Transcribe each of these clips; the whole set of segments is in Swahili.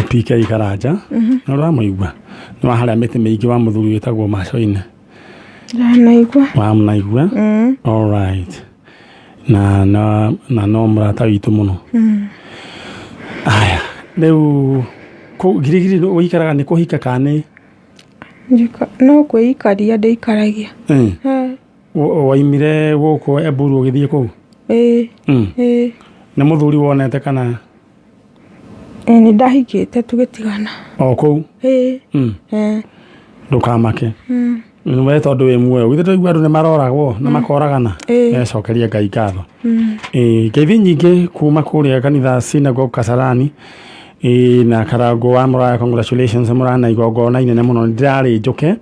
PK Karanja no ramaigua no haria miti mingi wa muthuri witagwo macoine naigua all right na no mrata witu muno aya leu ko girigiri uikaraga ni kuhika kane no kuikaria ndeikaragia waimire guko Eburu ugithie ku na muthuri wonete kana ni ndahikite tugitigana ku ndukamake we tondu wi muoyo githe tũigua andũ nĩ maroragwo na makoragana cokeria Ngai ngatho ngeithi nyingĩ kuma kũrĩa kanitha synagogue Kasarani na Karango wa Muraya congratulations Murana igongona inene mũno ndirarĩ njuke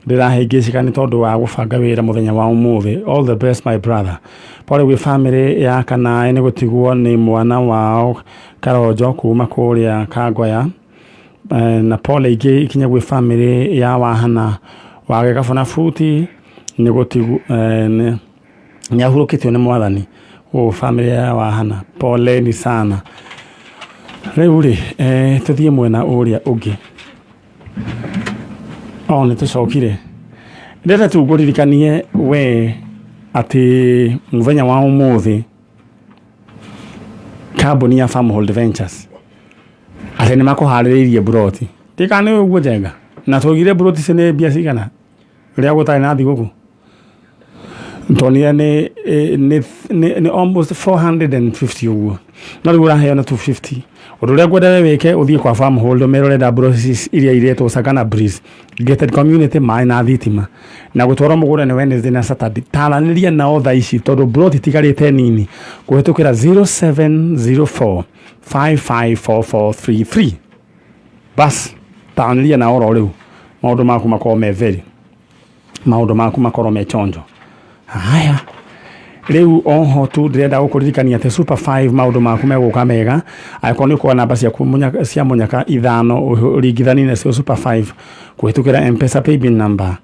ndirahĩngĩcika nĩ tondũ wa gũbanga wĩra mũthenya wa ũmũthĩ all the best my brother pole gwĩ family ya Kanaĩ nĩ gũtigwo nĩ mwana wao Karonjo kuma kũrĩa Kangwaya na pole ingĩ ikinya gwĩ family ya Wahana wage kabona fruti nĩ gũtigwo nĩ ahurũkĩtio nĩ mwathani family ya Wahana pole ni sana rĩu rĩ tũthiĩ mwena ũrĩa ũngĩ nĩ tũcokire ndĩrenda tu ngũririkanie we atĩ mũthenya wa ũmũthĩ kambuni ya Farmhold Ventures atĩ nĩ makũharĩrĩirie buroti tika nĩ ũguo njenga na tũgire buroti ici nĩ mbia cigana rĩrĩa gũtarĩ na thigũkũ tonia nĩ almost 450 ũguo no rĩu ũraheo na 250 ũndũ ũrĩa ngwenda we wĩke ũthiĩ kwa Farmhold ũmerorera buroti iria iretwo Sagana Breeze gated community maĩ na thitima na gũtwarwo mũgũnda nĩ Wednesday na Saturday taranĩria nao thaa ici tondũ buroti itigarĩte nini kũhetũkĩra 0704 554433 bas taranĩria nao oro rĩu maũndũ maku makorwo me very maũndũ maku makorwo me chonjo haya rĩu oho tu ndĩrenda gũkũririkania atĩ Super 5 maũndũ maku megũka mega angĩkorwo nĩ ũkorwo namba cia mũnyaka ithano ũringithanie nacio Super 5 kũhetũkĩra M-Pesa paybill number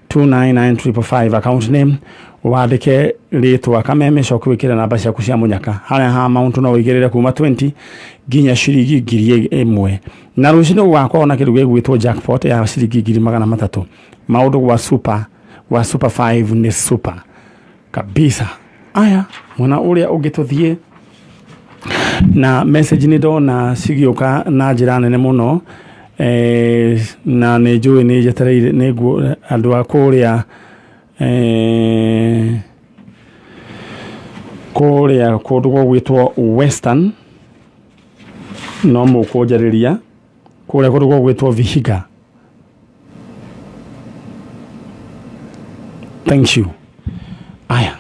299555 account name wandĩke rĩtwa kameme coke wĩkĩre namba ciaku cia mũnyaka harĩa ha amount no ũigĩrĩre kuma 20 nginya ciringi 1000 na rũciinĩ gũgakorwo na kĩndũ gĩgwĩtwo jackpot ya ciringi 300 maũndũ wa Super 5 nĩ super kabisa aya mwana ũrĩa ũngĩtũthiĩ na message nĩ ndona cigĩũka na njĩra nene mũno na nĩ njũĩ nĩ njetereire nĩguo andũ a kũrĩa kũndũ gwĩtwo Western no mũkũnjarĩria kũrĩa kũndũ gwĩtwo Vihiga thank you aya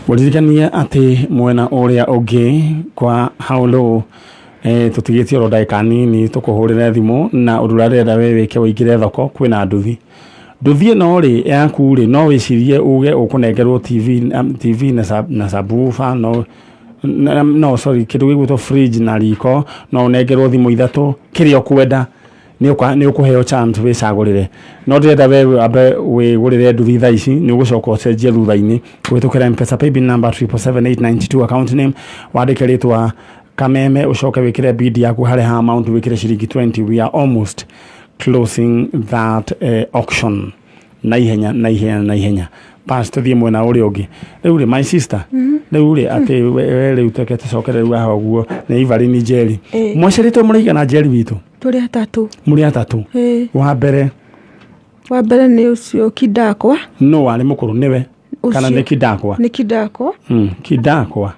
ũririkanie atĩ mwena ũrĩa ũngĩ kwa haulo tũtigĩtie oro ndagĩka nini tũkũhũrĩre thimũ na ũndũ ũrĩa ndĩrenda we wĩke ũingĩre thoko kwĩna nduthi no rĩ yaku rĩ no wĩcirie uge ũkũnengerwo TV na subwoofer no sorry kĩndũ gĩgwĩtwo fridge na riko no ũnengerwo thimũ ithatũ kĩrĩa ũkwenda nĩ ũkũheo chance wĩcagũrĩre no ndĩrenda we ambe wĩgũrĩre nduthi thaa ici nĩ ũgũcoka ũcenjie thutha-inĩ kũhetũkĩra M-Pesa paybill number 77892 account name wandĩke rĩtwa kameme ucoke wĩkĩre bid yaku harĩ ha amount wĩkĩre ciringi 20 we are almost closing that auction na ihenya pass to the mwena ũrĩa ũngĩ rĩu rĩ my sister rĩu rĩ atĩ we rĩu tekete cokere rĩu haha ũguo nĩ Ivari ni Njeri mwacerĩtwo mũraigana Njeri witũ tũrĩ atatũ wa mbere nĩ ũcio Kidakwa no arĩ mũkũrũ nĩwe kana nĩ Kidakwa Kidakwa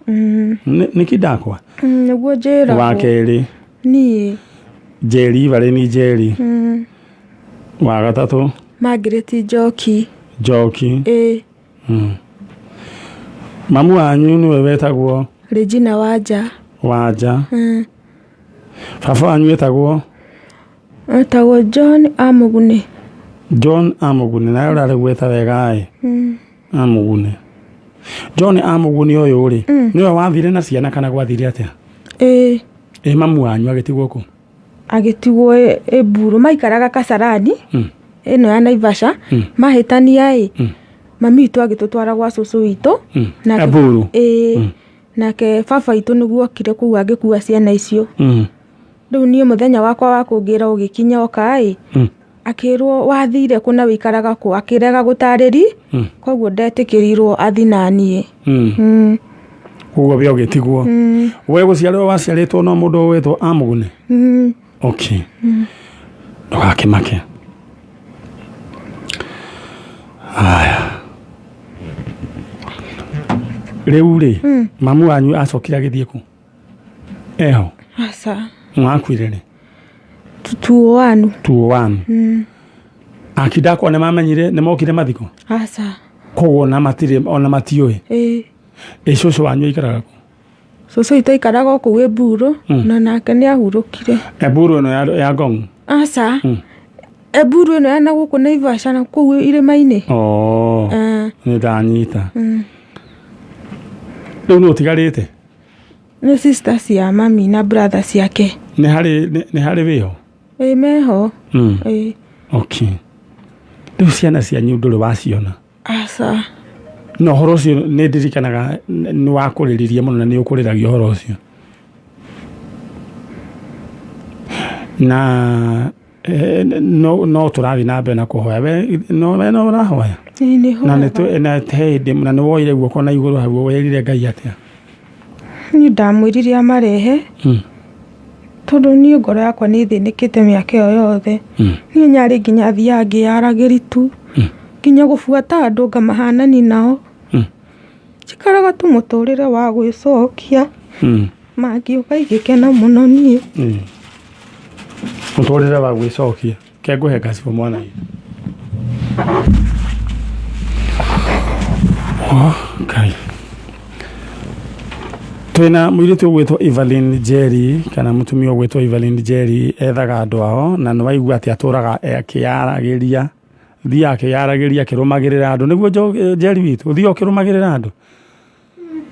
nĩ Kidakwa nĩguo njĩra wa kerĩ niĩ Njeri Ivari ni Njeri wa gatatũ Margaret Njoki mamu wanyu nĩwe wetagwo Regina Wanja baba wanyu wetagwo John Amugune nawe ũrarĩ gweta wega Amugune John Amugune ũyũ rĩ nĩwe wathire na ciana kana gwathire atĩa mamu wanyu agĩtigwo kũ agĩtigwo Eburu maikaraga Kasarani ĩno ya Naivasha mahĩtania mami witũ agĩtũtwara gwa cũcũ witũ na Eburu nake baba itu niguo okire kuu agĩkua ciana icio rĩu niĩ mũthenya wakwa wa kũngĩra ũgĩkinya oka akĩrwo wathire kuna wĩikaraga kũ akĩrega gũtarĩri koguo ndetĩkĩrirwo athi na niĩ koguo we ũgĩtigwo we gũciarĩrwo waciarĩtwo no mũndũ wĩtwo Amũgune okay ndũgakĩmake aya rĩu rĩ mamu wanyu acokire agĩthiĩ kũ eho aca mwakuire rĩ tuo akindakwa nĩ mamenyire nĩ mokire mathiko aca koguo na matirĩ ona matiũĩ cũcũ wanyu aikaraga kũ cũcũ itu aikaraga kũu Eburu na nake nĩ ahurũkire Eburu ĩno ya Ngong aca Eburu ĩno ya na gũkũ Naivasha na kũu irĩma-inĩ nĩ ndanyita rĩu nĩ ũtigarĩte nĩ sister cia mami na brother ciake nĩ harĩ wĩho meho okay rĩu ciana cianyu ndũrĩ waciona aca no ũhoro ũcio nĩ ndirikanaga nĩ wakũrĩririe mũno na nĩ ũkũrĩragia ũhoro ũcio na no tũrathiĩ na mbere na kũhoya we no ũrahoya na nĩ woire guoko na igũrũ hau werire Ngai atĩa niĩ ndamwĩrire amarehe tondũ niĩ ngoro yakwa nĩ thĩnĩkĩte mĩaka ĩyo yothe niĩ nyarĩ nginya thiaga ngĩyaragĩri tu nginya gũbuata andũ ngamahanani nao njikaraga tu mũtũrĩre wa gwĩcokia mangĩũka ingĩkena mũno niĩ mũtũrĩre wa gwĩcokia ke ngũhe ngacibo mwana Ngai twina mũirĩtu ũgwĩtwo Evelyn Njeri kana mũtumia ũgwĩtwo Evelyn Njeri ethaga andũ ao na nĩ waigua atĩ atũraga akĩyaragĩria thia akĩyaragĩria akĩrũmagĩrĩra andũ nĩguo Njeri witũ thia ũkĩrũmagĩrĩra andũ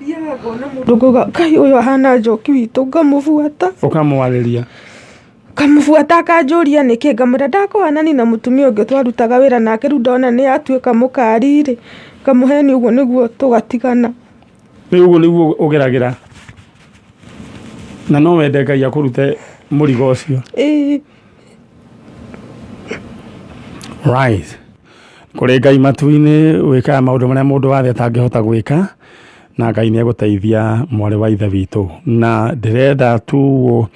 thiaga ngona mũndũ ngauga Ngai ũyũ ahana Njoki witũ ngamũbuata ũkamwarĩria kamũbuata akanjũria nĩkĩ ngamwĩra ndakũhanani na mũtumia ũngĩ twarutaga wĩra nake rĩu ndona nĩ atuĩka mũkari-rĩ ngamũheni ũguo nĩguo tũgatigana rĩu ũguo nĩguo ũgeragĩra na no wende Ngai akũrute mũrigo ũcio right kũrĩ Ngai matu-inĩ wĩkaga maũndũ marĩa mũndũ wathe atangĩhota gwĩka na Ngai nĩ egũteithia mwarĩ wa ithe witũ na ndĩrenda tu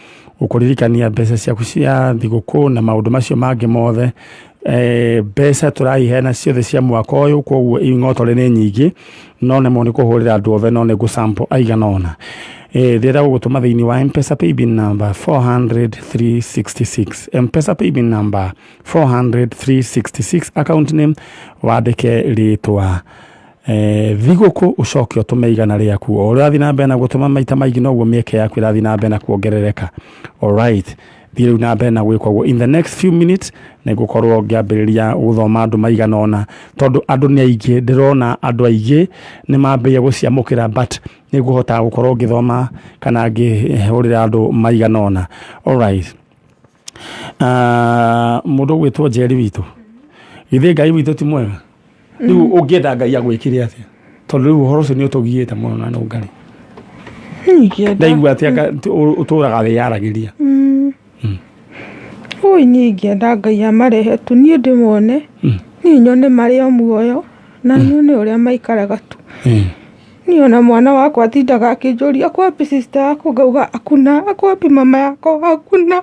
ũkũririkania mbeca ciaku cia thigũkũ na maũndũ macio mangĩ mothe mbeca tũraihena ciothe cia mwaka ũyũ koguo ing'otore nĩ nyingĩ no nemo nĩ kũhũrĩra andũ othe no nĩ gũsample aigana ona ndĩrenda gũgũtũma thĩinĩ wa M-Pesa paybill number 400,366 M-Pesa paybill number 400,366 account name wandĩke rĩtwa thigũkũ ũcoke ũtũme igana rĩaku o ũrĩa ũrathiĩ na mbere na gũtũma maita maingĩ noguo mĩeke yaku ĩrathiĩ na mbere na kuongerereka alright thiĩ rĩu na mbere na gwĩka ũguo in the next few minutes nĩngũkorwo ngĩambĩrĩria gũthoma andũ maigana ũna tondũ andũ nĩ aingĩ ndĩrona andũ aingĩ nĩ mambĩrĩria gũciamũkĩra but nĩngũhota gũkorwo ngĩthoma kana ngĩhũrĩra andũ maigana ũna alright mũndũ gwĩtwo Njeri witũ githĩ Ngai witũ ti mwega rĩu ũngĩenda Ngai agwĩkire atĩa tondũ rĩu ũhoro ũcio nĩ ũtũgiĩte mũno na Nungari ndaigua atĩ ũtũraga wĩyaragĩria ũi niĩ ingĩenda Ngai amarehe tu niĩ ndĩmone niĩ nyone marĩ o muoyo na nyone ũrĩa maikaraga tu niĩ ona mwana wakwa atindaga akĩnjũria akwapi sister yako ngauga akuna akwapi mama yako akuna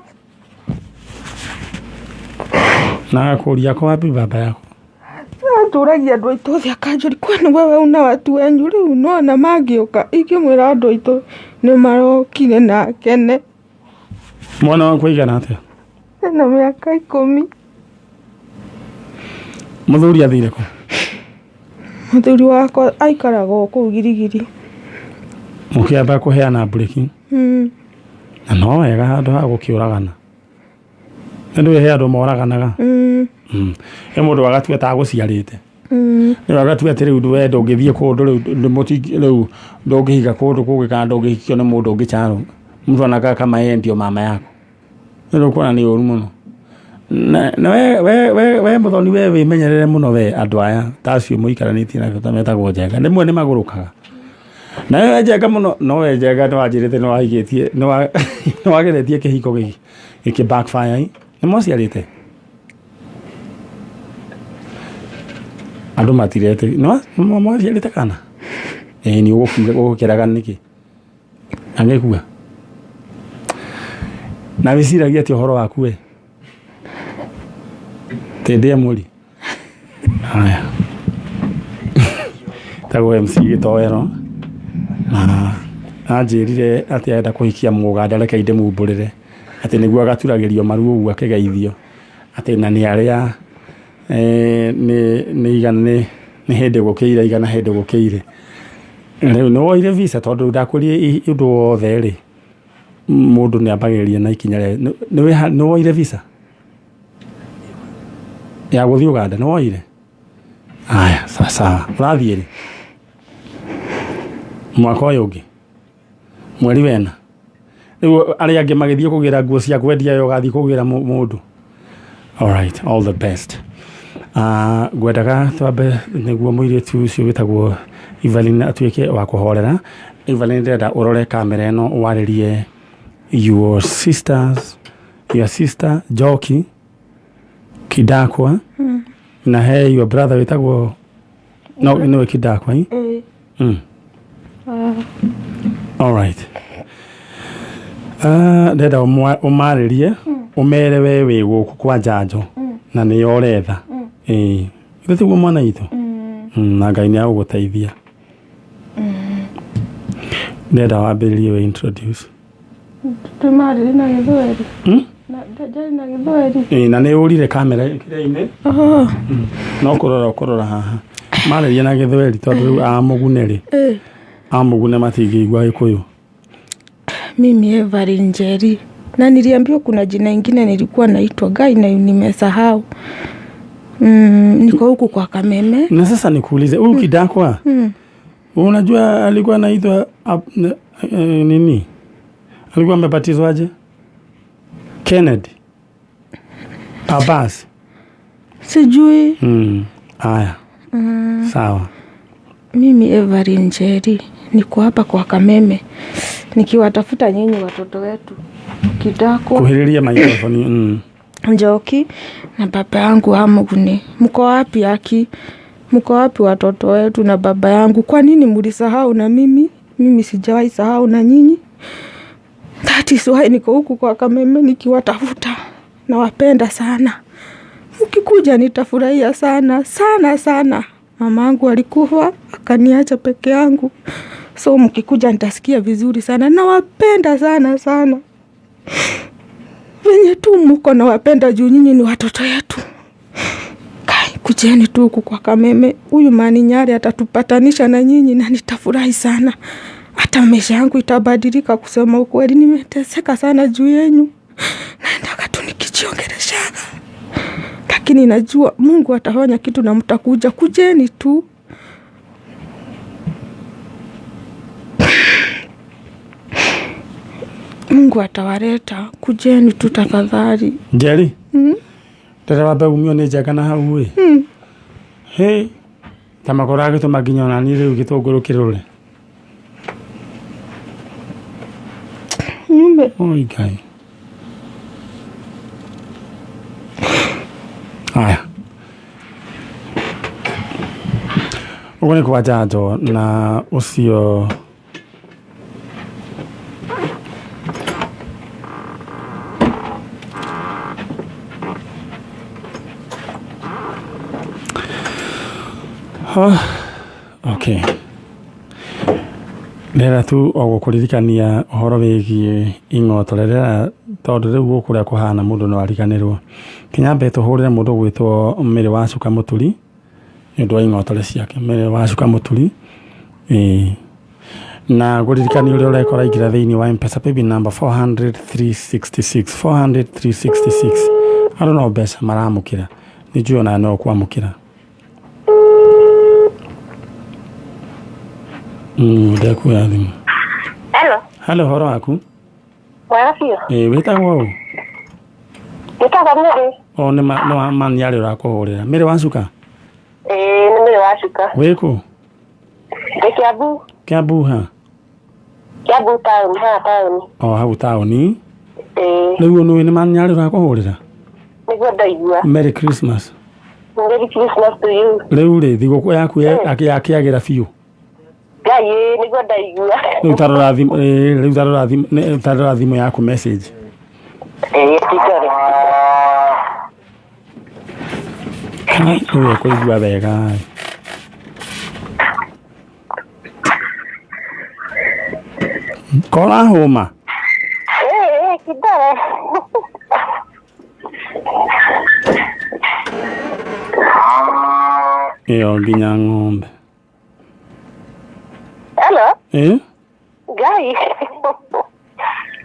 na akũria akwapi baba yako ndũragia andũ aitũ othe akanjũria kwani wewe una watu wenyu rĩu nona mangĩũka ingĩmwĩra andũ aitũ nĩ marokire na kene mwana wakwa aigana atĩa ena mĩaka 10 mũthuri athire kũ mũthuri wakwa aikaraga o kũu Girigiri mũkĩamba kũheana breaking na no wega handũ ha gũkĩũragana nĩ he andũ moraganaga he mũndũ agatua ta gũciarĩte nĩ agatua atĩ rĩu ndwenda ũngĩthiĩ kũndũ rĩu ndũngĩhiga kũndũ kũngĩ kana ndũngĩhikio nĩ mũndũ ũngĩ charo mtu anakaa kama yeye ndio mama yako ndio kwa ni ũru mũno na we mũthoni we wĩmenyerere mũno we andũ aya tacio mũikaranĩtie na tametagwo njenga rĩmwe nĩ magũrũkaga Na wewe njega muno no wewe njega no wanjirite no waigitie no wageretie kihiko giki backfire ni mociarite andu matirete no mociarite kana ni ugukiraga niki angekua na wiciragia ati uhoro waku we tende muri haya tago MC gitoero na anjirire ati aenda kuhikia muganda reke inde mumburire ati niguo agaturagirio maru uguo akegeithio ati na ni aria ni igana ni hende gukiira igana hende gukiire riu no woire visa tondu ndakurie undu wothe ri mundu ni ambagiria na ikinya no woire visa ya guthii Uganda no woire aya sasa urathie ri mwaka uyu ungi mweri wena riu ari angi magithie kugira nguo cia kwendia yo gathie kugira mundu alright all the best gwendaga twambe niguo muiritu ucio witagwo Evelyn atuike wa kuhorera Evelyn ndenda urore kamera eno waririe your sister Joki Kidakwa na he your brother witagwo no Kidakwa alright ndenda umaririe umere wewe guku kwa Njanjo na ni yoretha gutiguo mwana itu na Ngai ni aguteithia ndenda wambiririe we introduce tumari na githweri na ndajari na githweri na ni urire kamera kire-ini no kurora haha maririe na githweri tondu amuguneri amugune matingĩigua Gikuyu. Mimi Evelyn Njeri na niliambiwa kuna jina ingine nilikuwa naitwa Gai na nimesahau. Niko huku kwa Kameme. Na sasa nikuulize huyu Kidakwa unajua alikuwa anaitwa nini? Alikuwa amebatizwaje? Kennedy Abbas sijui. Haya sawa. Mimi Evelyn Njeri niko hapa kwa Kameme nikiwatafuta nyinyi watoto wetu Kidakwa kuhiriria microphone Njoki na baba yangu Amugune. Mko wapi aki? Mko wapi watoto wetu na baba yangu? Kwa nini mlisahau na mimi? Mimi sijawahi sahau na nyinyi. That is why niko huku kwa Kameme nikiwatafuta. Nawapenda sana. Mkikuja nitafurahia sana sana sana. Mamangu alikufa akaniacha peke yangu. So mkikuja nitasikia vizuri sana. Nawapenda sana sana. Wenye tu mko nawapenda juu nyinyi ni watoto yetu. Kai kujeni tu huku kwa Kameme. Huyu Man-Nyari atatupatanisha na nyinyi na nitafurahi sana. Hata maisha yangu itabadilika kusema ukweli. Nimeteseka sana juu yenu. Naendaka tu nikijiongeleshaga. Lakini najua Mungu atafanya kitu na mtakuja. Kujeni tu. Mungu atawareta. Kujeni tu tafadhali. Njeri tete wabe umio ni njega na hau we hey tamakora gituma nginya na ni riu gitunguru kirure nyumbe oi Ngai. Aya ugo ni kwa Njanjo na ucio okay. Ndera tu ogukuririkania uhoro wigie ing'otorera tondu riu gukuria kuhana mundu no ariganirwo kinyambe tuhurire mundu gwitwo Mire wa Cuka Muturi ni ndu ing'otore ciake Mire wa Cuka Muturi na guririkania uria urekora igira thiini wa M-Pesa paybill number 400-366 400-366 aro no mbeca maramukira ni njui ona no kwamukira Ndeku ya thimu. Hello, horo waku? Mwega biũ. Wĩtagwo ũ? Wĩtagwo Mĩrĩ. Nĩ Man-Nyari ũrakũhũrĩra. Mĩrĩ wa Cuka? Nĩ Mĩrĩ wa Cuka. Wĩkũ? Ndĩ Kiambu. Kiambu ha. Kiambu town. Oh, hau taoni. Rĩu nĩ Man-Nyari ũrakũhũrĩra. Nĩguo ndaigua. Merry Christmas. Merry Christmas to you. Rĩu rĩ thigũkũ yaku yakĩagĩra biũ. Ngai nĩguo ndaigua. Rĩu tarora thimũ yaku message. Tikore. Rĩu kũigua wega. Kora homa. Kidare. Iyo nginya ng'ombe. Hello? Gai.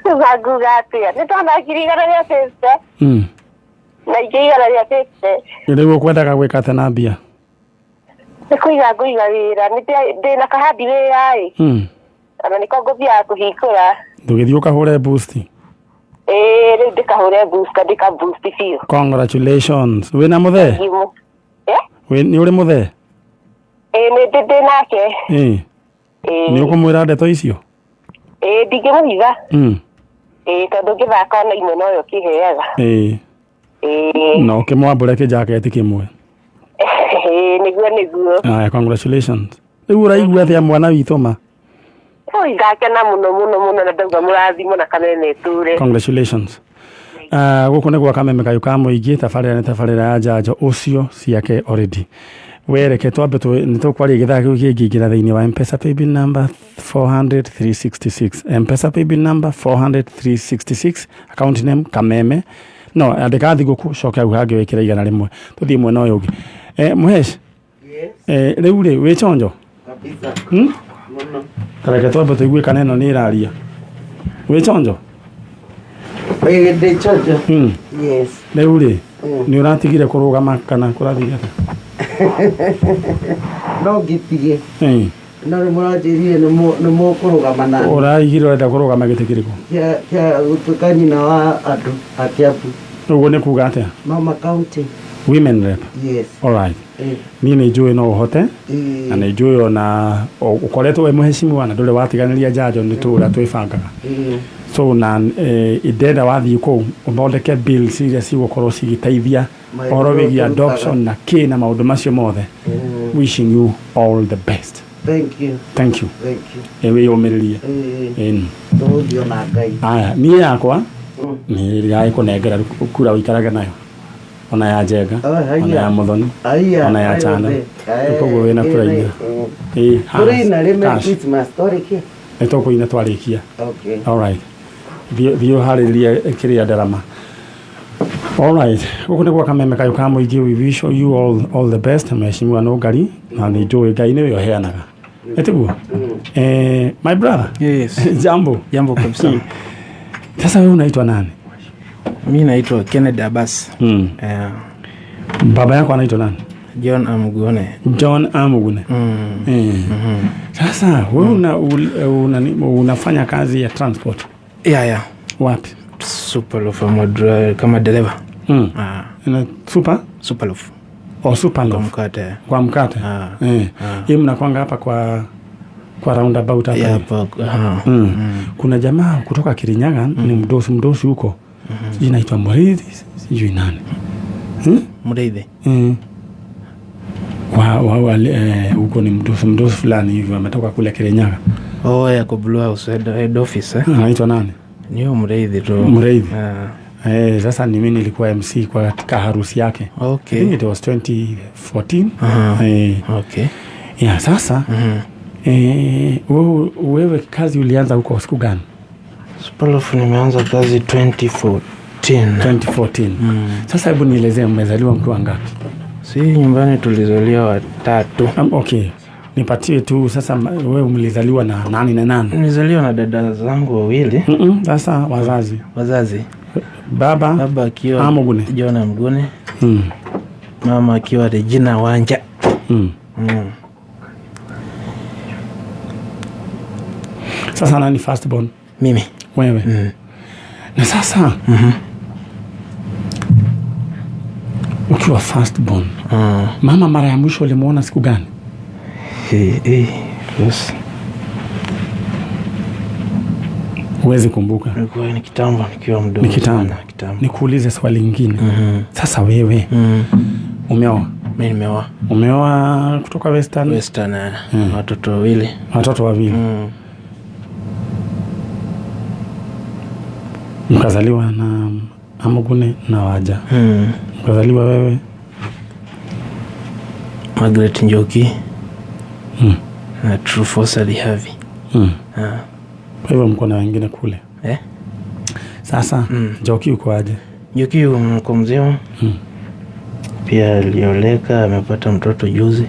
Tuzagugatia. Nitona kirigana ya sister. Na ikigana ya sister. Rĩu kwendaga gwĩka atĩa na mbia? Nikuiga wĩra. Ndĩna kahandi wĩra Ana niko ngũthia kũhingũra. Ndũgĩthiĩ ũkahũre boost. Rĩu ndĩkahũre boost biũ. Congratulations. Wĩna mũthee? Nĩ ũrĩ mũthee? Nĩ ndĩ nake. Nĩ ũkũmwĩra ndeto icio? Ndingĩmũhiga. Tondũ ngĩthaka na imwe noyo kĩheaga. No kĩmwambũre kĩjaketi kĩmwe. Nĩguo. Congratulations. Rĩu ũraigua atĩa mwana witũ ma? Ngakena mũno na ndauga mũrathimo na kanene ture. Congratulations. Gũkũ nĩ gwa kameme kayũ ka mũingĩ tabarĩra ya Njanjo ũcio ciake already. Wereke twambe nĩtũkwaria gĩthaa kĩu kĩngĩingĩra thĩinĩ wa M-Pesa paybill number 400,366. M-Pesa paybill number 400,366. Account name Kameme. No, andĩka thigũkũ coka hau hangĩ wĩkĩra igana rĩmwe. Tũthiĩ mwena ũyũ ũngĩ. Mũhesh. Rĩu rĩ wĩ chonjo? Kabisa. Tareke twambe tũigue kana ĩno nĩ ĩraria. Wĩ chonjo? Ndĩ chonjo. Yes. Rĩu rĩ nĩ ũratigire kũrũgama kana kũrathiĩ atĩa? No ngĩtige. No nĩ mũranjĩrire nĩ mũkũrũgama na ũraigire ũrenda kũrũgama gĩtĩ kĩrĩkũ? Kĩa gũtuĩka nyina wa andũ a Kiambu. Ũguo nĩ kuuga atĩa? Mama County. Women rep? Yes. All right. Niĩ nĩ njũĩ no ũhote na nĩ njũĩ ona ũkoretwo wĩ mũhecimiwa na ndũrĩ watiganĩria Njanjo nĩ tũũra twĩbangaga. So na ndenda wathiĩ kũu ũthondeke bills iria cigũkorwo cigĩteithia ũhoro wĩgiĩ adoption na kĩ na maũndũ macio mothe. Wishing you all the best. Thank you. Thank you. Wĩyũmĩrĩrie. Tũgũthiĩ ona Ngai. Aya niĩ yakwa nĩ ĩrĩa ĩkũnengera kura ũikarage nayo. Ona ya Njenga, ona ya Mũthoni, ona ya Chana. Koguo wĩna kũraina. Kũraina rĩmwe Christmas twarĩkia. Nĩtũkũina twarĩkia. Okay. All right. Thiĩ ũharĩrie kĩrĩa ndarama. All right. Gũkũ nĩ gwa kameme kayũ ka mũingĩ. We wish you all the best. Mheshimiwa Nungari na nĩ njũĩ Ngai nĩwe ũheanaga. Etiguo? My brother. Yes. Jambo. Jambo kabisa. Sasa wewe unaitwa nani? Mimi naitwa Kennedy Abbas. Baba yako anaitwa nani? John Amugune. John Amugune. Sasa wewe unafanya kazi ya transport? Yeah. Wapi? Superloaf kama dereva. Ina Superloaf. Superloaf. Kwa mkate. Yeye mnakwanga hapa kwa roundabout hapa. Yeah, Kuna jamaa kutoka Kirinyaga ni mdosi huko. Sijui naitwa Murithi, sijui nani. Murithi. Huko ni mdosi fulani hivi ametoka kule Kirinyaga. Ya kwa Blue House head office. Anaitwa nani? Ni Murithi tu. Murithi. Sasa ni mimi nilikuwa MC kwa katika harusi yake. Okay. I think it was 2014. Okay. Yeah, sasa wewe kazi ulianza huko siku gani? Superloaf nimeanza kazi 2014. Sasa hebu nielezee mmezaliwa mkiwa ngapi? Si nyumbani tulizaliwa 3. Okay. Nipatie tu sasa wewe mlizaliwa na nani na nani? Nilizaliwa na dada zangu 2. Sasa wazazi. Baba akiwa Amugune. John Amugune. Mama akiwa Regina Wanja. Sasa nani first born? Mimi. Wewe. Na sasa ukiwa first born. Mama mara ya mwisho ulimuona siku gani? Yes. Huwezi kumbuka? Ilikuwa ni kitambo nikiwa mdogo. Ni kitambo. Nikuulize swali lingine. Sasa wewe umeoa? Mimi nimeoa. Umeoa kutoka Western? Western. Watoto wawili. Watoto wawili. Mkazaliwa na Amugune na Waja. Mkazaliwa wewe? Margaret Njoki. Na True Force Alihavi. Kwa hivyo mko na wengine kule? Sasa Njoki uko aje? Njoki mko mzima. Pia alioleka, amepata mtoto juzi.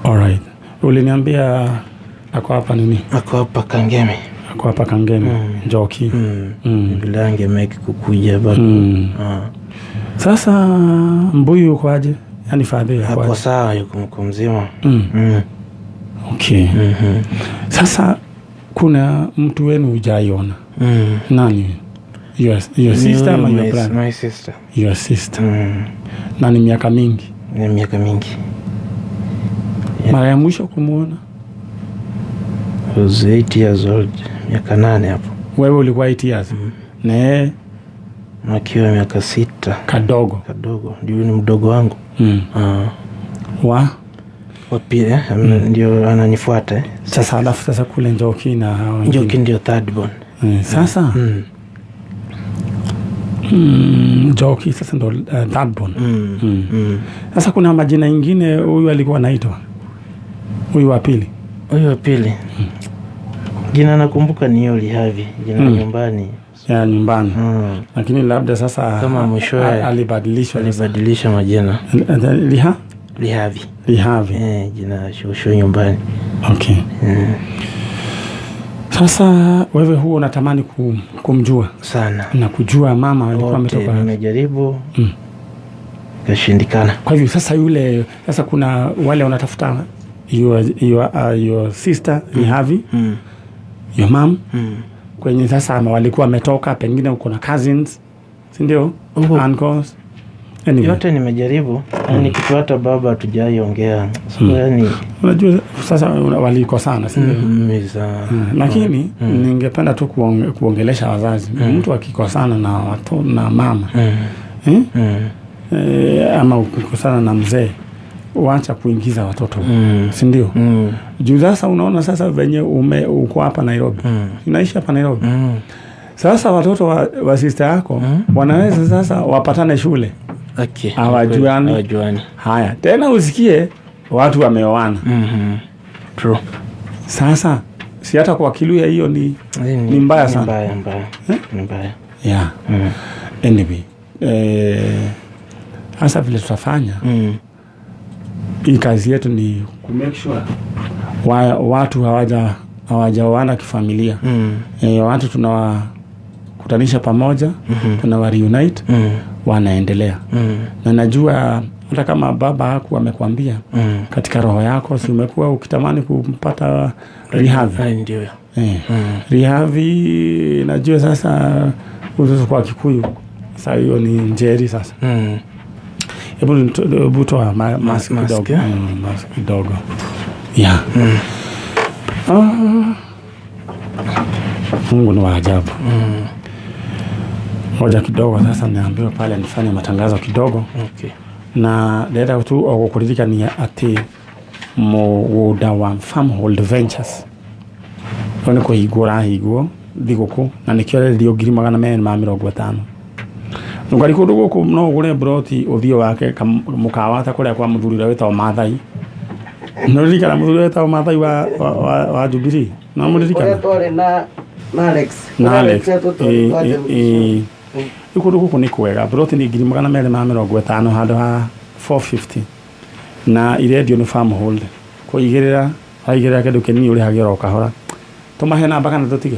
Alright. Uliniambia ako hapa nini? Ako hapa Kangemi. Ako hapa Kangemi. Njoki. Bila angemeki kukuja bado. Sasa Mbuyu uko aje? Yaani father yako hapo sawa, yuko mko mzima. Okay. Sasa kuna mtu wenu hujaiona? Nani? Your sister ama your brother? My sister. Your sister. Na ni miaka mingi? Ni miaka mingi. Mara ya mwisho kumuona? I was 8 years old. Miaka 8 hapo. Wewe ulikuwa 8 years? Ne? Nakiwa miaka 6. Kadogo. Ndio ni mdogo wangu. Wapia ndio ananifuata. Sasa alafu sasa kule Njoki na hao. Njoki ndio third born. Sasa Njoki sasa ndo third born. Sasa kuna majina ingine huyu alikuwa anaitwa? Huyu wa pili? Jina nakumbuka ni Alihavi, jina nyumbani. Ya nyumbani. Lakini labda sasa kama mwisho alibadilisha majina. Lihavi. Jina shosho nyumbani. Okay. Sasa wewe huo unatamani kumjua sana na kujua mama alikuwa ametoka? Nimejaribu kashindikana. Kwa hivyo sasa sasa kuna wale wanatafuta your sister Lihavi, your mom, kwenye sasa walikuwa wametoka, pengine uko na cousins, si ndio? Uncles. Anyway. Yote nimejaribu. Ni kitu hata baba hatujaiongea. Yani unajua sasa waliko sana, si ndio? Lakini ningependa tu kuongelesha wazazi. Mtu akikosana na watoto na mama ama ukikosana na mzee, waacha kuingiza watoto, si ndio? Juu sasa unaona sasa venye uko hapa Nairobi, unaishi hapa Nairobi. Sasa watoto wa sister yako wanaweza sasa wapatane shule. Okay. Hawajuani. Haya, tena usikie watu wameoana. True. Sasa si hata kwa Kiluya hiyo ni mbaya sana. Ni mbaya. Yeah. Anyway, hasa vile tutafanya hii kazi yetu ni ku make sure watu hawajaoana kifamilia. Watu tunawakutanisha pamoja, tunawa reunite, wanaendelea. Na najua hata kama baba hakuwa amekwambia katika roho yako, si umekuwa ukitamani kumpata Lihavi? Ndio. Lihavi najua sasa uzozo kwa Kikuyu. Sasa hiyo ni Njeri sasa. Hebu toa mask kidogo. Mask kidogo. Yeah. Mungu ni wa ajabu. Moja kidogo sasa niambiwa pale nifanye matangazo kidogo. Okay. Na dada tu okukuririka ni ati muda wa Farmhold Ventures. One ko higwo thiguku na nikyo redio 250. Nungari kundu guku no ugure broti uthio wake mukawa ta kuria kwa Mũtũrĩre wetwa Maathai. No rikara Mũtũrĩre wetwa Maathai wa Jubilee. No muririkana. Na Alex. Ikundu guku ni kwega. Broti ni 250 handu ha 450. Na iredio ni Farmhold. Kuigirira aigirira kindu kinini uri hagira ukahora. Tumahe namba kana tutige?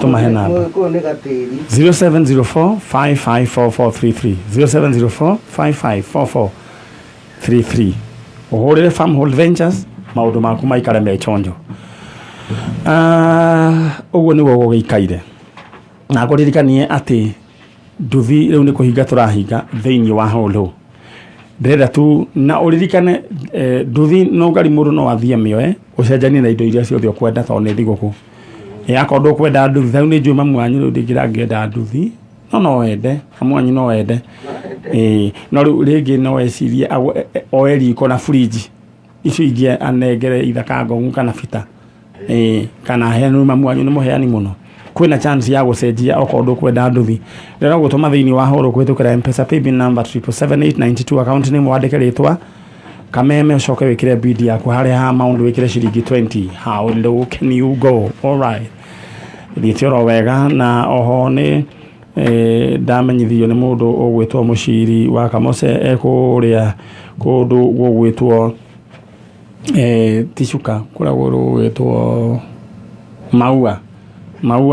Tumahe namba 0704554433 0704554433. Uhorere Farmhold Ventures maundu maku maikare me chonjo. Uguo ni wogo gikaire. Na kuririkanie ati nduthi riu ni kuhinga turahinga thiini wa holo. ndĩrenda tu na ũririkane nduthi Nungari mũndũ no athie mĩoe ũcenjanie na indo iria ciothe ũkwenda tondũ nĩ thigũkũ yakwa ndũkwenda nduthi rĩu nĩ njũĩ mamu wanyu rĩu ndingĩrangĩenda nduthi no wende mamu wanyu no wende no rĩu rĩngĩ no ecirie oe riko na fridge icio ingĩ anengere ithaka ngongu kana bita kana heanu mamu wanyu nĩ mũheani mũno kwĩna chance ya gũcenjia okorwo ndũkwenda nduthi rĩrĩa gũtũma thĩinĩ wa horo kũhĩtũkĩra M-Pesa paybill number 77892 account name wandĩke rĩtwa kameme ũcoke wĩkĩre bid yaku harĩa ha amount wĩkĩre ciringi 20 how low can you go alright thiĩte oro wega na oho nĩ ndamenyithio nĩ mũndũ ũgwĩtwo mũciri wa Kamose ekũrĩa kũndũ gũgwĩtwo Ticuka kũrĩa gũgwĩtwo Maua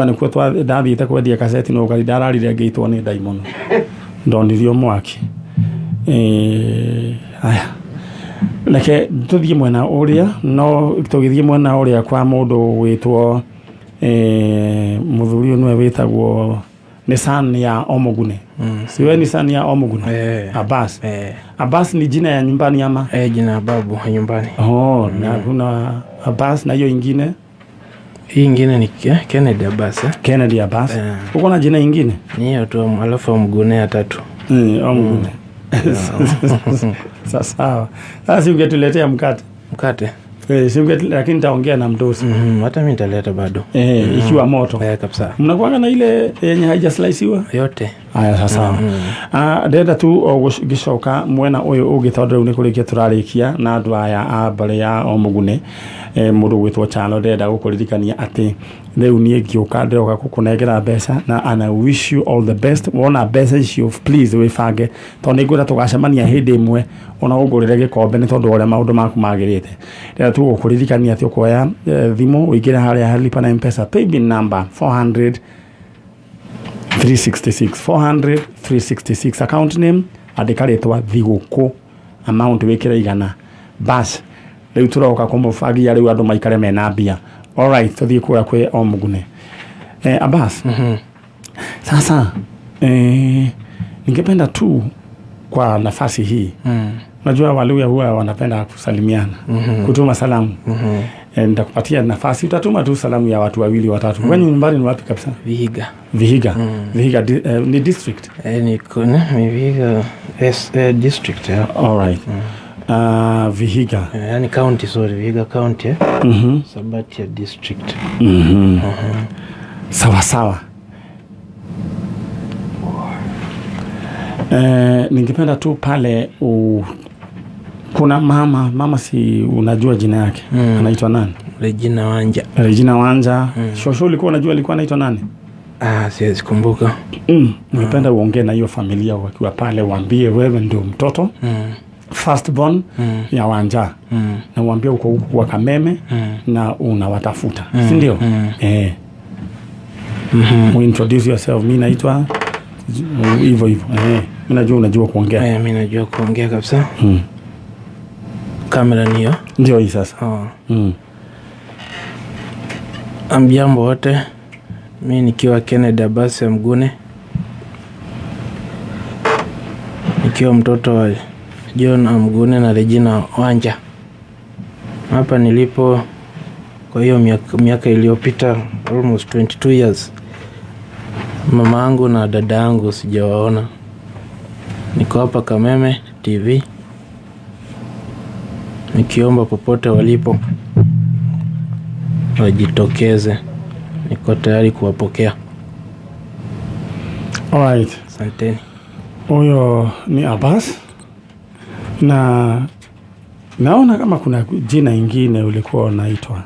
nĩkuo ndathiĩte kwendia kaseti Nungari ndararire ngĩitwo nĩ Diamond ndonirio mwaki aya reke tũthiĩ mwena ũrĩa no tũgĩthiĩ mwena ũrĩa kwa mũndũ gwĩtwo mũthuri nĩwe wĩtagwo Nissan ya Omogune siwe Nissan ya Omogune Abbas ni jina ya nyumbani ama jina ya babu ya nyumbani na kuna Abbas na hiyo ingine hii ingine ni Kennedy Abbas Kennedy Abbas uko na jina ingine ni hiyo tu alafu Omogune ya tatu Omogune sawa sasa ungetuletea mkate lakini nitaongea na mdosi hata mimi nitaleta bado ikiwa moto kabisa mnakuanga na ile yenye haijaslicewa yote haya sasa ndenda tu gicoka mwena uyu ugitondũ rĩu nĩ kũrĩkia tũrarĩkia na andũ aya a mbarĩ ya Omogune mũndũ gwĩtwo Chalo ndenda gũkũririkania atĩ rĩu niĩ ngĩũka ndĩroka gũkũnengera mbeca na and I wish you all the best wona mbeca icio please wĩbange tondũ nĩ ngwenda tũgacemania hĩndĩ ĩmwe ona ũngũrĩre gĩkombe nĩ tondũ ũrĩa maũndũ maku magĩrĩte ndenda tu gũkũririkania atĩ ũkoya thimũ ũingĩre harĩa lipa na M-Pesa paybill number 400,366 account name andĩka rĩtwa thigũkũ amount wĩkĩre igana bas rĩu tũroka kũmũbangia rĩu andũ maikare mena mbia alright tũthiĩ kũrĩa kwĩ Omogune Abbas sasa ningependa tu kwa nafasi hii najua Waluya huwa wanapenda kusalimiana kutuma salamu nitakupatia nafasi utatuma tu salamu ya watu wawili watatu kwani nyumbani ni wapi kabisa Vihiga ni district ni Vihiga district alright Vihiga yani county Vihiga county Sabatia district sawa ningependa tu pale kuna mama si unajua jina yake anaitwa nani Regina Wanja shosho ulikuwa unajua alikuwa anaitwa nani siwezi kumbuka ningependa uongee na hiyo familia wakiwa pale waambie wewe ndio mtoto first born ya Wanja na uambie uko huku kwa Kameme na unawatafuta si ndio introduce yourself mimi naitwa hivyo mimi unajua kuongea mimi najua kuongea kabisa kamera niyo ndio hii sasa amjambo wote mimi nikiwa Kennedy Abbas Omogune nikiwa mtoto wa John Omogune na Regina Wanja hapa nilipo kwa hiyo miaka iliyopita almost 22 years mama yangu na dada yangu sijawaona niko hapa Kameme TV nikiomba popote walipo wajitokeze niko tayari kuwapokea alright asanteni huyo ni Abbas na naona kama kuna jina ingine ulikuwa unaitwa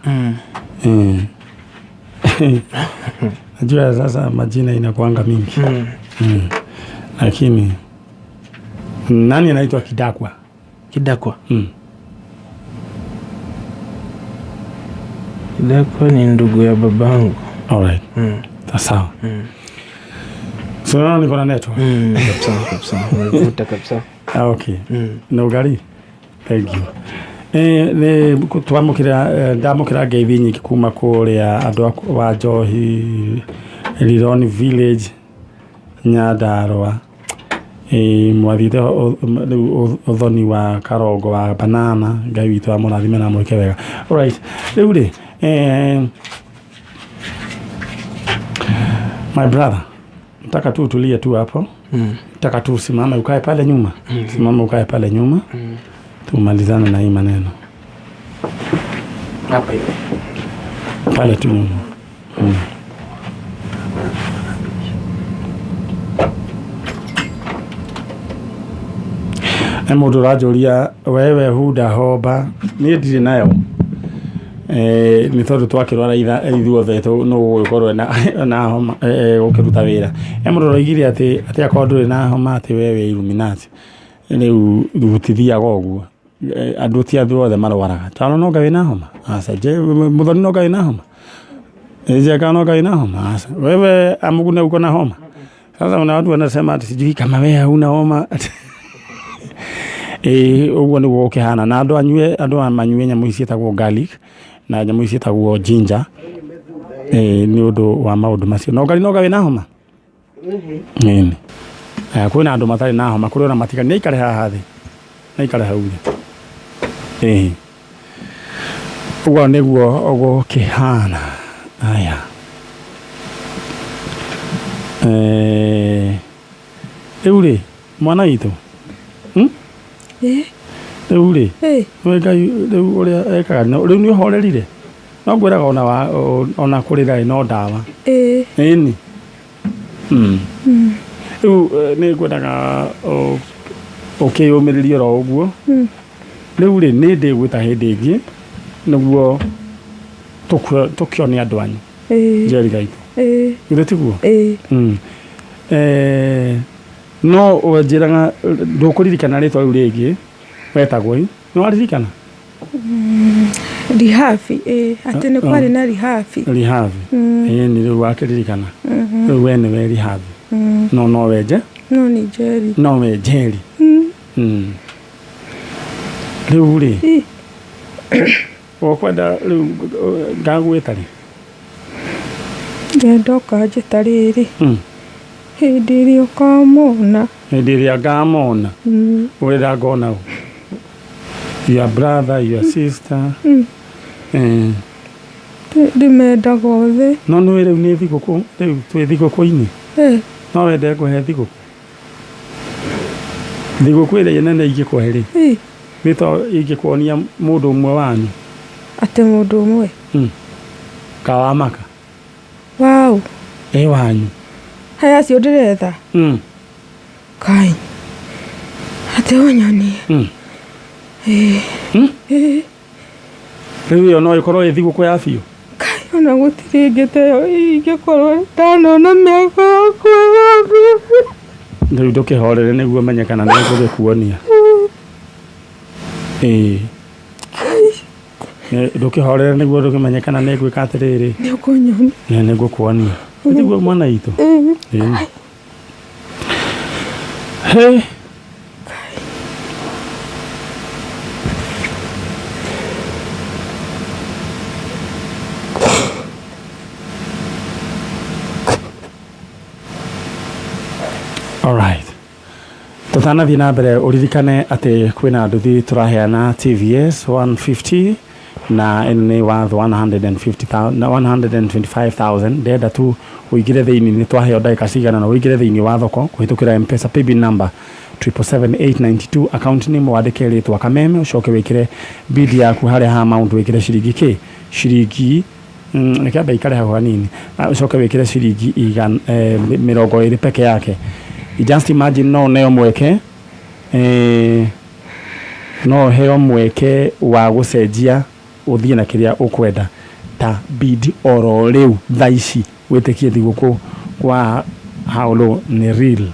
najua sasa majina inakuanga mingi lakini nani anaitwa Kidakwa Kidakwa ni ndugu ya babangu alright sawa so niko na network kabisa unavuta kabisa okay Nungari thank you ne twamukira ndamukira ngeithi nyingi kuma kuria andu wa Njohi Rironi village Nyandarua mwathite uthoni wa karongo wa banana ngai witu amurathime na mweke wega. Alright, riu ri my brother, nataka tu tulie tu hapo. Nataka tu simama ukae pale nyuma. Simama ukae pale nyuma. Tumalizane na hii maneno. Hapa hivi. Pale tu nyuma. Mũndũ ũranjũria wewe huda hoba niĩ ndirĩ nayo nĩ tondũ twakĩrwara ithuothe no gũgĩkorwo na homa gũkĩruta wĩra. Mũndũ ũroigire atĩ akorwo ndũrĩ na homa atĩ wewe Illuminati rĩu gũtithiaga ũguo. Andũ ti othe marwaraga. Tano no ngai na homa aca mũthoni no ngai na homa Njega no ngai na homa aca wewe amugune uko na homa. Sasa watu wanasema ati sijui kama wewe huna homa uguo niguo ukihana na andu amanyue nyamu ici etagwo garlic na nyamu ici etagwo ginger ni undu wa maundu macio no ngai na homa nini kwina andu matari na homa kuri ona matigani ikare haha thi na ikare hau thi uguo niguo gukihana aya riu ri mwana itu riu ri riu uria ekaga riu ni uhorerire no ngwiraga ona kurira no ndawa ni riu ni ngwiraga ukiyumiriria ro uguo riu ri ni ndigwita hindi ingi niguo tukione andu anyu njeri gaitu githe tiguo no unjiraga ndukuririkana ritwa riu ringi wetagwo no waririkana Rihafi ati ni kwari na Rihafi ni riu wakiririkana riu we ni we Rihafi no weje no ni Njeri no we Njeri riu ri ukwenda riu ngagwitari ndoka njita riri hindi iria ukamona urira ngona your brother your sister ndimendaga othe no nĩ rĩu nĩ thigũkũ rĩu twĩ thigũkũ-inĩ no wende ngũhe thigũkũ ĩrĩa nene ingĩkũhe rĩ nĩ to ingĩkuonia mũndũ ũmwe wanyu atĩ mũndũ ũmwe kawamaka wau wanyu haya cio ndiretha kai ate onyonie rĩu ĩyo no ĩkorwo ĩ thigũkũ ya biũ kai ona gũtirĩ ngĩteyo ingĩkorwo ndanona mĩaka yakwa rĩu ndũkĩhorere nĩguo menye kana nĩ ngũgĩkuonia ndũkĩhorere nĩguo ndũkĩmenye kana nĩ ngwĩka atĩrĩrĩ nĩ ngũkuonia nĩguo mwana witũ alright tutanathie na mbere uririkane ati kwina nduthi turaheana TVS 150 na ene worth 125,000 ndenda tu uigire thiini ni twaheo ndagika cigana na uigire thiini wa thoko kuhitukira M-Pesa paybill number 77892 account name wandike ritwa Kameme ucoke wikire bid yaku haria ha amount wikire ciringi nikiamba ikare haho hanini ucoke wikire ciringi 20 peke yake. Just imagine no neo mweke no heo mweke wa gucenjia uthie na kiria ukwenda ta bid oro riu thaici witikie thiguku kwa haulo ni real.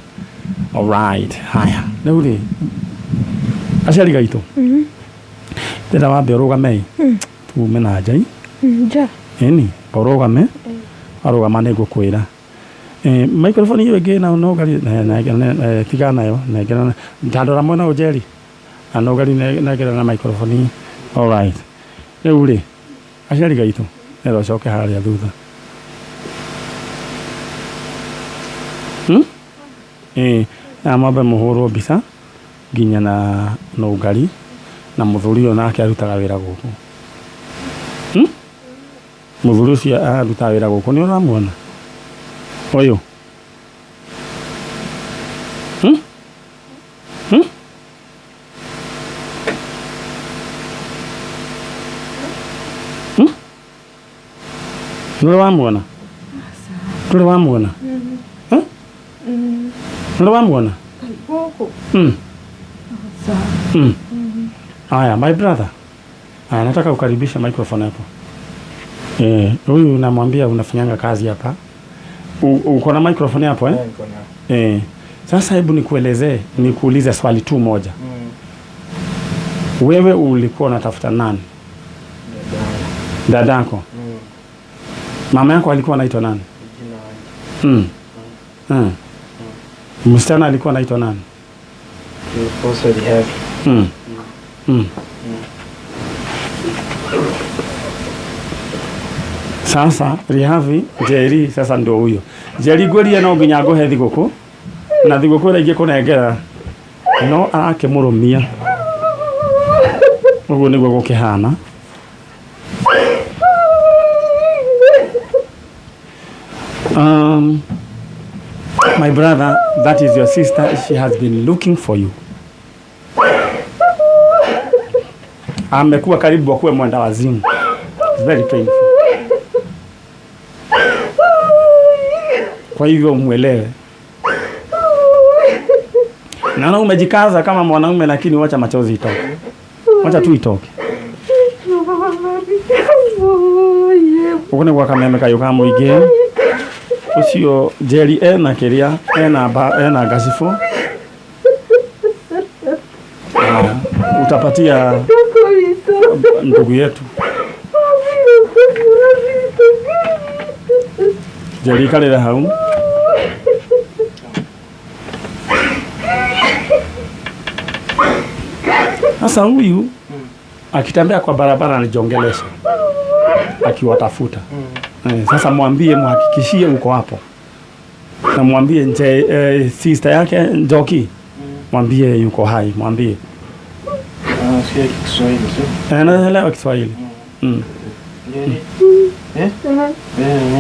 Alright, haya riu ri aciari gaitu ndĩra wambe ũrũgame tuume na njai nja ĩni ũrũgame arũgama nĩ ngũkwĩra microphone hiyo ĩngĩ na Nungari tiga nayo ndandora mwena ũnjeri na Nungari negera na microphone. Alright, rĩu rĩ aciari gaitũ nĩro coke harĩa thutha amambe muhurwo mbica nginya na Nungari na muthuri ona nake arutaga wira guku muthuri ucio arutaga wira guku ni uramuona uyu Ndio wamuona? Ndio wamuona? Ndio wamuona? Haya, my brother. Nataka ukaribisha microphone hapo. Huyu namwambia unafanyanga kazi hapa. Uko na microphone hapo eh? Niko na. Sasa hebu nikuulize swali tu moja. Wewe ulikuwa unatafuta nani? Dadako. Mama yako alikuwa anaitwa nani? Msichana alikuwa anaitwa nani? Sasa Rihavi Njeri sasa ndio huyo. Njeri gweria no nginya ngohe thiguku na thiguku ira ingi kunengera no arakimurumia uguo niguo gukihana. My brother, that is your sister. She has been looking for you. Amekuwa karibu akuwe mwenda wazimu. It's very painful. Kwa hivyo muelewe. Naona umejikaza kama mwanaume lakini wacha machozi itoke. Wacha tu itoke. Ukone kwa kameme kayo kama ige. Ucio Njeri ena kiria ena gacifo. Utapatia ndugu yetu. Njeri kalera hau. Sasa huyu akitembea kwa barabara anajongelesha akiwatafuta. Sasa mwambie, muhakikishie uko hapo. Na mwambie sister yake Njoki. Mwambie yuko hai, mwambie. Sio Kiswahili sio? Naelewa Kiswahili. Mimi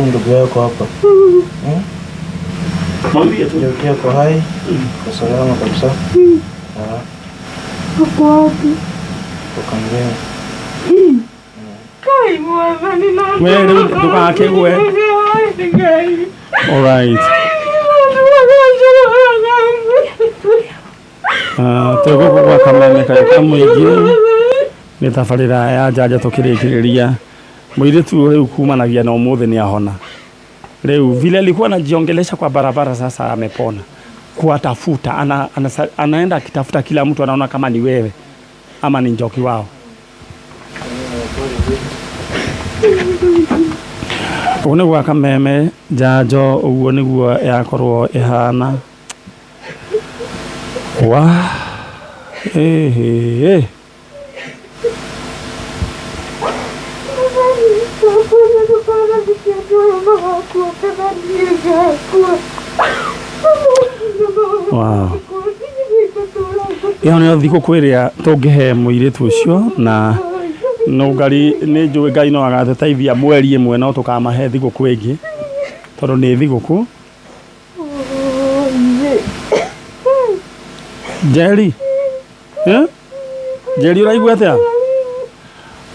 ndugu yako hapa. Mwambie tu Njoki yako hai. Kwa salama kabisa. Uko wapi? Uko ngeni. Kai mwana ni nani? wewe ndukakegwe. All right. Tego kwa kamene kayo muigi ni tafarira ya Njanjo tukirikiria muiritu riu kumanagia na umuthi ni ahona. Riu vile alikuwa anajiongelesha kwa barabara sasa amepona. Kuwatafuta anaenda akitafuta kila mtu anaona kama ni wewe ama ni Njoki wao. Une gwa kameme Njanjo uguo niguo yakorwo ihana. Wa wow. Yone thiko kwiria tungihe muiritu ucio na Nungari ni njui Ngai no agateithia mweri imwe no tukamahe thiguku ingi tondu ni thiguku. Njeri Njeri uraigua atia?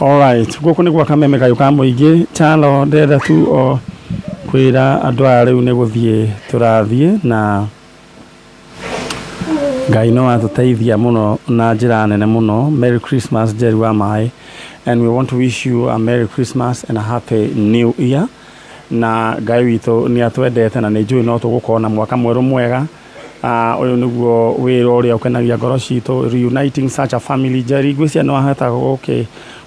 All right, guku ni gwa kameme kayo ka muingi chalo ndenda tu o kwira andu a riu ni guthie turathie na Ngai no atuteithia muno na njira nene muno. Merry Christmas Njeri wa mai, and we want to wish you a Merry Christmas and a Happy New Year. Na Ngai witu ni atwendete na ni njui no tugukona mwaka mweru mwega. Uyu niguo wira uria ukenagia ngoro citu, reuniting such a family. Njeri ngwiciria no ahota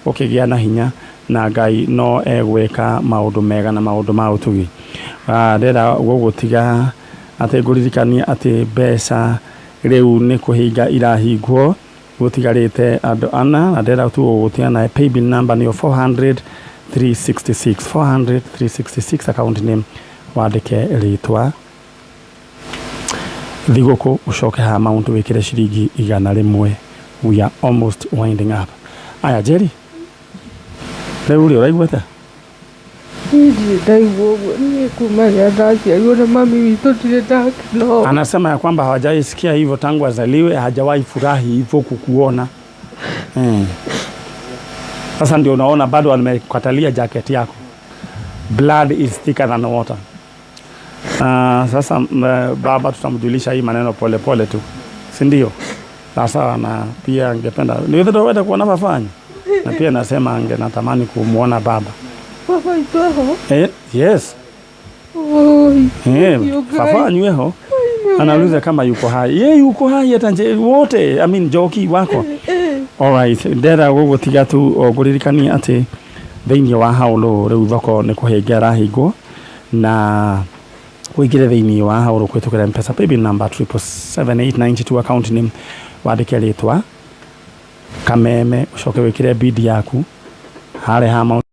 gukigia na hinya na Ngai no egweka maundu mega na maundu ma utugi. Ndenda gugutiga ati nguririkania ati mbeca riu ni kuhinga irahingwo gutigarite andu ana na ndenda tu gutiana paybill number ni 400 366 account name wandike ritwa thigũkũ ucoke ha mount wikire ciringi 100. We are almost winding up. Aya Jerry, rĩu rĩ ũraiguata? Anasema ya kwamba hawajawahi sikia hivyo tangu azaliwe, hajawahi furahi hivyo kukuona. Sasa ndio unaona bado amekatalia jacket yako. Blood is thicker than water. Sasa baba tutamjulisha hii maneno pole pole tu. Si ndio? Sasa na pia angependa ndio wewe kuona mafanya. Na pia nasema natamani kumuona baba. Baba itoho? Yes. Papa nyweho. Anauliza kama yuko hai. Yeye yuko hai hata wote, I mean Joki wako. All right, ndera gogo tiga tu oguririkania ati thĩinĩ wa Haũlũ rĩu thoko nĩ kũhengera hingwo na wĩingĩre thĩinĩ wa Haũlũ kũhĩtũkĩra M-Pesa paybill number 77892 account name wandĩke rĩtwa Kameme ucoke wĩkĩre bid yaku harĩa ha